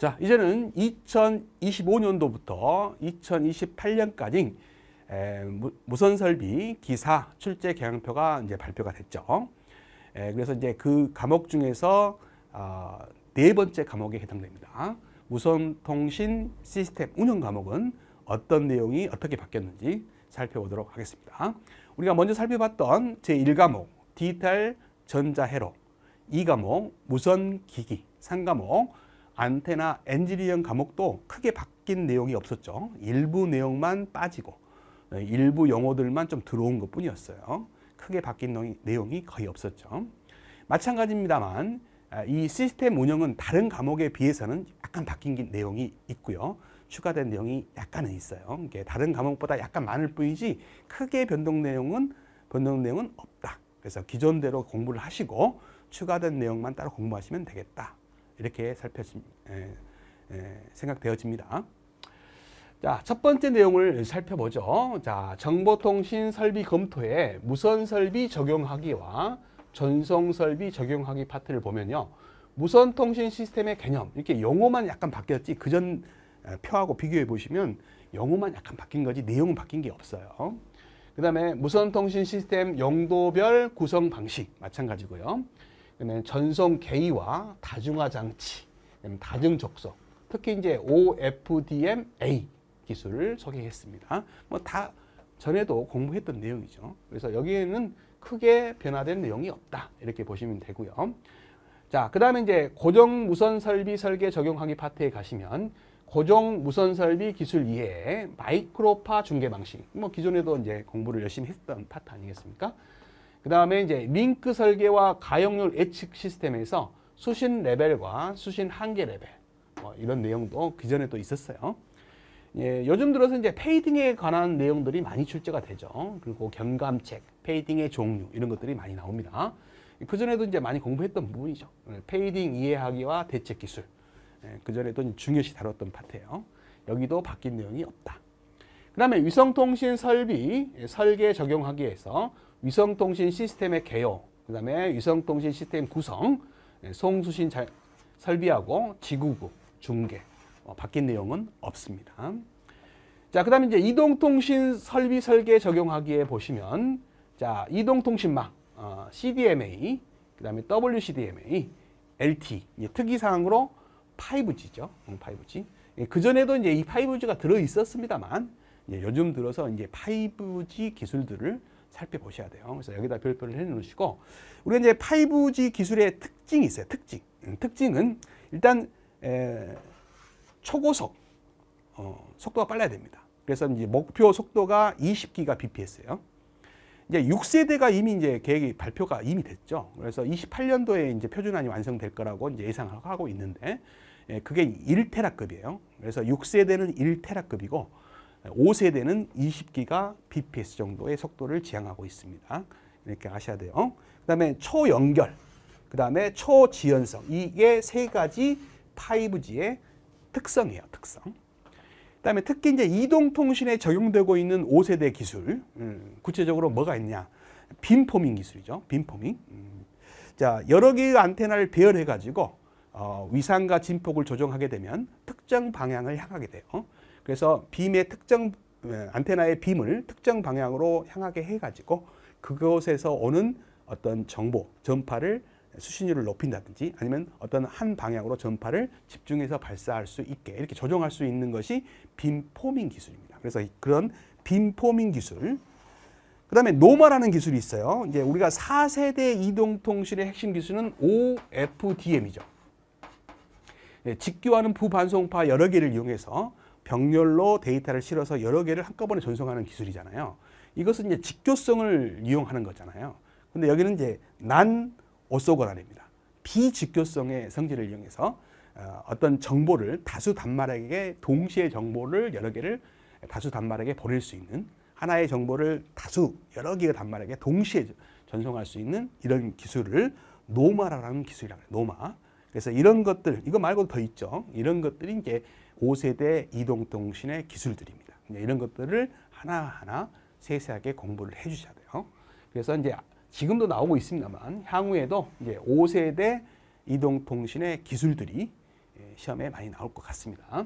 자, 이제는 2025년도부터 2028년까지 무선설비 기사 출제 경향표가 이제 발표가 됐죠. 그래서 이제 그 과목 중에서 네 번째 과목에 해당됩니다. 무선통신 시스템 운영 과목은 어떤 내용이 어떻게 바뀌었는지 살펴보도록 하겠습니다. 우리가 먼저 살펴봤던 제1과목 디지털 전자회로, 2과목 무선기기, 3과목 안테나 엔지니어링 과목도 크게 바뀐 내용이 없었죠. 일부 내용만 빠지고 일부 용어들만 좀 들어온 것 뿐이었어요. 크게 바뀐 내용이 거의 없었죠. 마찬가지입니다만 이 시스템 운영은 다른 과목에 비해서는 약간 바뀐 내용이 있고요. 추가된 내용이 약간은 있어요. 이게 다른 과목보다 약간 많을 뿐이지 크게 변동 내용은 없다. 그래서 기존대로 공부를 하시고 추가된 내용만 따로 공부하시면 되겠다. 이렇게 생각되어집니다. 자, 첫 번째 내용을 살펴보죠. 자, 정보통신 설비 검토에 무선 설비 적용하기와 전송 설비 적용하기 파트를 보면요. 무선통신 시스템의 개념, 이렇게 용어만 약간 바뀌었지 그전 표하고 비교해 보시면 용어만 약간 바뀐 거지 내용은 바뀐 게 없어요. 그 다음에 무선통신 시스템 용도별 구성 방식 마찬가지고요. 그다음에 전송 계기와 다중화 장치, 다중 접속, 특히 이제 OFDM-A 기술을 소개했습니다. 뭐 다 전에도 공부했던 내용이죠. 그래서 여기에는 크게 변화된 내용이 없다. 이렇게 보시면 되고요. 자, 그다음에 이제 고정 무선 설비 설계 적용하기 파트에 가시면 고정 무선 설비 기술 이해 마이크로파 중계 방식. 뭐 기존에도 이제 공부를 열심히 했던 파트 아니겠습니까? 그다음에 이제 링크 설계와 가용률 예측 시스템에서 수신 레벨과 수신 한계 레벨. 뭐 이런 내용도 기존에 또 있었어요. 예, 요즘 들어서 이제 페이딩에 관한 내용들이 많이 출제가 되죠. 그리고 경감책, 페이딩의 종류 이런 것들이 많이 나옵니다. 그 전에도 이제 많이 공부했던 부분이죠. 페이딩 이해하기와 대책 기술. 그 전에도 중요시 다뤘던 파트예요. 여기도 바뀐 내용이 없다. 그다음에 위성통신 설비 설계 적용하기에서 위성통신 시스템의 개요, 그다음에 위성통신 시스템 구성, 송수신 설비하고 지구국 중계. 바뀐 내용은 없습니다. 자, 그다음에 이제 이동통신 설비 설계 적용하기에 보시면 자, 이동통신망 CDMA, 그다음에 WCDMA, LTE 특이 사항으로 5G죠. 5G. 그 전에도 이제 이 5G가 들어 있었습니다만 요즘 들어서 이제 5G 기술들을 살펴보셔야 돼요. 그래서 여기다 별표를 해 놓으시고 우리가 이제 5G 기술의 특징이 있어요. 특징은 일단 초고속 속도가 빨라야 됩니다. 그래서 이제 목표 속도가 20GBps예요. 이제 6세대가 이미 이제 계획이 발표가 이미 됐죠. 그래서 28년도에 이제 표준안이 완성될 거라고 이제 예상하고 있는데 그게 1테라급이에요. 그래서 6세대는 1테라급이고 5세대는 20GBps 정도의 속도를 지향하고 있습니다. 이렇게 아셔야 돼요. 그다음에 초연결, 그다음에 초지연성, 이게 세 가지 5G의 특성이에요. 특성. 그다음에 특히 이제 이동통신에 적용되고 있는 5세대 기술, 구체적으로 뭐가 있냐? 빔포밍 기술이죠. 빔포밍. 자, 여러 개의 안테나를 배열해 가지고 위상과 진폭을 조정하게 되면 특정 방향을 향하게 돼요. 그래서 빔의 안테나의 빔을 특정 방향으로 향하게 해 가지고 그곳에서 오는 어떤 정보, 전파를 수신율을 높인다든지 아니면 어떤 한 방향으로 전파를 집중해서 발사할 수 있게 이렇게 조정할 수 있는 것이 빔포밍 기술입니다. 그래서 그런 빔포밍 기술, 그다음에 노마라는 기술이 있어요. 이제 우리가 4세대 이동통신의 핵심 기술은 OFDM이죠. 직교하는 부반송파 여러 개를 이용해서 병렬로 데이터를 실어서 여러 개를 한꺼번에 전송하는 기술이잖아요. 이것은 이제 직교성을 이용하는 거잖아요. 근데 여기는 이제 오소고란입니다. 비직교성의 성질을 이용해서 어떤 정보를 다수 단말에게 동시에 정보를 여러 개를 다수 단말에게 보낼 수 있는 하나의 정보를 여러 개의 단말에게 동시에 전송할 수 있는 이런 기술을 노마라는 기술이라고 해요. 노마. 그래서 이런 것들, 이거 말고도 더 있죠. 이런 것들이 이제 5세대 이동통신의 기술들입니다. 이런 것들을 하나하나 세세하게 공부를 해 주셔야 돼요. 그래서 이제 지금도 나오고 있습니다만 향후에도 이제 5세대 이동통신의 기술들이 시험에 많이 나올 것 같습니다.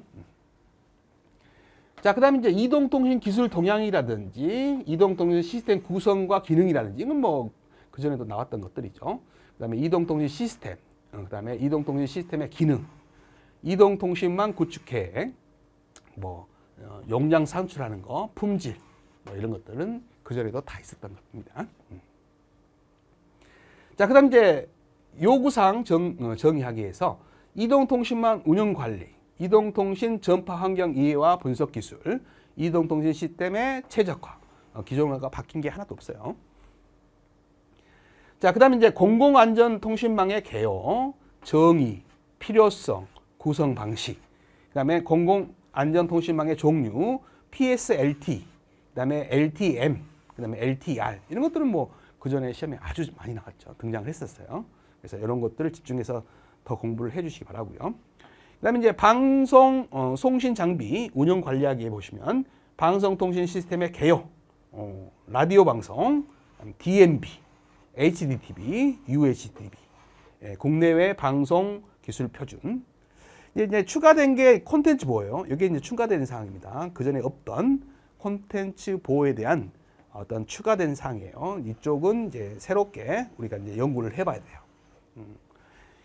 자, 그다음에 이제 이동통신 기술 동향이라든지 이동통신 시스템 구성과 기능이라든지 이건 뭐 그전에도 나왔던 것들이죠. 그다음에 이동통신 시스템, 그다음에 이동통신 시스템의 기능, 이동통신망 구축 계획, 뭐 용량 산출하는 거, 품질 뭐 이런 것들은 그전에도 다 있었던 겁니다. 자, 그다음 이제 요구사항 정의하기 위해서 이동통신망 운영 관리, 이동통신 전파 환경 이해와 분석 기술, 이동통신 시스템의 최적화, 기존과 바뀐 게 하나도 없어요. 자, 그다음에 이제 공공안전통신망의 개요, 정의, 필요성, 구성 방식, 그다음에 공공안전통신망의 종류, PSLT, 그다음에 LTM, 그다음에 LTR 이런 것들은 뭐 그전에 시험에 아주 많이 나왔죠. 등장을 했었어요. 그래서 이런 것들을 집중해서 더 공부를 해주시기 바라고요. 그다음에 이제 방송 송신 장비 운영 관리하기에 보시면 방송통신 시스템의 개요, 라디오 방송, DMB, HDTV, UHDTV, 국내외 방송 기술 표준. 이제 추가된 게 콘텐츠 보호예요. 이게 이제 추가된 사항입니다. 그 전에 없던 콘텐츠 보호에 대한 어떤 추가된 사항이에요. 이쪽은 이제 새롭게 우리가 이제 연구를 해봐야 돼요.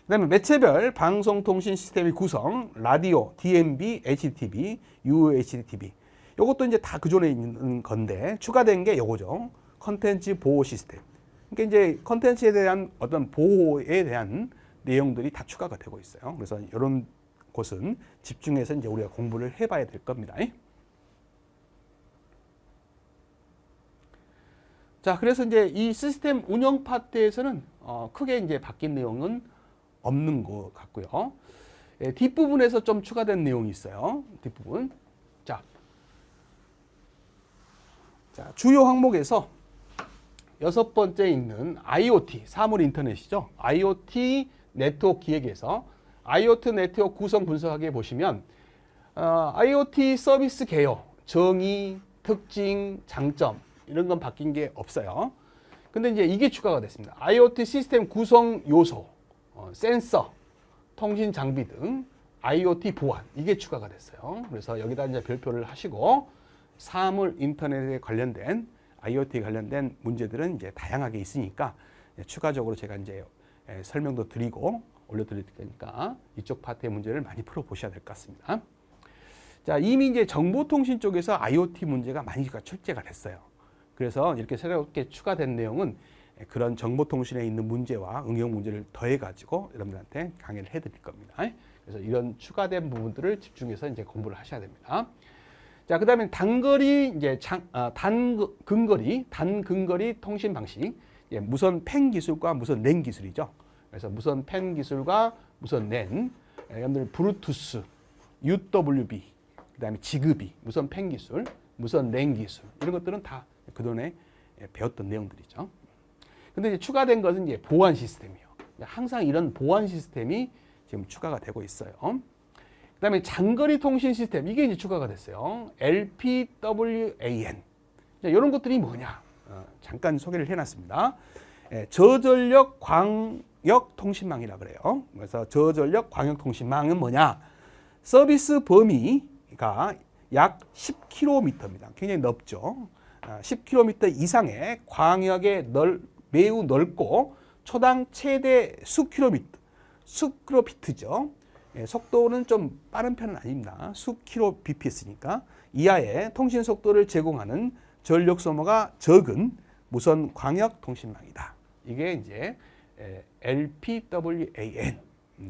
그다음에 매체별 방송통신 시스템의 구성, 라디오, DMB, HDTV, UHDTV. 이것도 이제 다 그전에 있는 건데 추가된 게 요거죠. 콘텐츠 보호 시스템. 그러니까 이제 콘텐츠에 대한 어떤 보호에 대한 내용들이 다 추가가 되고 있어요. 그래서 이런 곳은 집중해서 이제 우리가 공부를 해봐야 될 겁니다. 자, 그래서 이제 이 시스템 운영 파트에서는 크게 이제 바뀐 내용은 없는 것 같고요. 뒷부분에서 좀 추가된 내용이 있어요. 뒷부분. 자, 주요 항목에서 6번째 있는 IoT, 사물 인터넷이죠. IoT 네트워크 기획에서 IoT 네트워크 구성 분석하기에 보시면 IoT 서비스 개요, 정의, 특징, 장점 이런 건 바뀐 게 없어요. 근데 이제 이게 추가가 됐습니다. IoT 시스템 구성 요소, 센서, 통신 장비 등 IoT 보안 이게 추가가 됐어요. 그래서 여기다 이제 별표를 하시고 사물 인터넷에 관련된 IoT 관련된 문제들은 이제 다양하게 있으니까 추가적으로 제가 이제 설명도 드리고 올려드릴 테니까 이쪽 파트의 문제를 많이 풀어보셔야 될 것 같습니다. 자, 이미 이제 정보통신 쪽에서 IoT 문제가 많이 출제가 됐어요. 그래서 이렇게 새롭게 추가된 내용은 그런 정보통신에 있는 문제와 응용 문제를 더해가지고 여러분들한테 강의를 해드릴 겁니다. 그래서 이런 추가된 부분들을 집중해서 이제 공부를 하셔야 됩니다. 자, 그다음에 단거리 이제 단근거리 통신 방식, 무선 팬 기술과 무선 랜 기술이죠. 그래서 무선 팬 기술과 무선 랜, 여러분들 블루투스, UWB, 그다음에 지그비, 무선 팬 기술, 무선 랜 기술 이런 것들은 다 그동안에 배웠던 내용들이죠. 근데 이제 추가된 것은 이제 보안 시스템이에요. 항상 이런 보안 시스템이 지금 추가가 되고 있어요. 그다음에 장거리 통신 시스템 이게 이제 추가가 됐어요. LPWAN. 이런 것들이 뭐냐? 잠깐 소개를 해놨습니다. 저전력 광역 통신망이라 그래요. 그래서 저전력 광역 통신망은 뭐냐? 서비스 범위가 약 10km입니다. 굉장히 넓죠. 10km 이상의 광역에 매우 넓고 초당 최대 수킬로비트죠. 속도는 좀 빠른 편은 아닙니다. 수킬로bps니까 이하의 통신 속도를 제공하는 전력 소모가 적은 무선 광역 통신망이다. 이게 이제 LPWAN,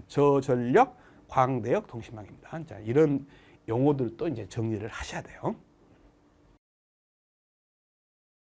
저전력 광대역 통신망입니다. 자, 이런 용어들도 이제 정리를 하셔야 돼요.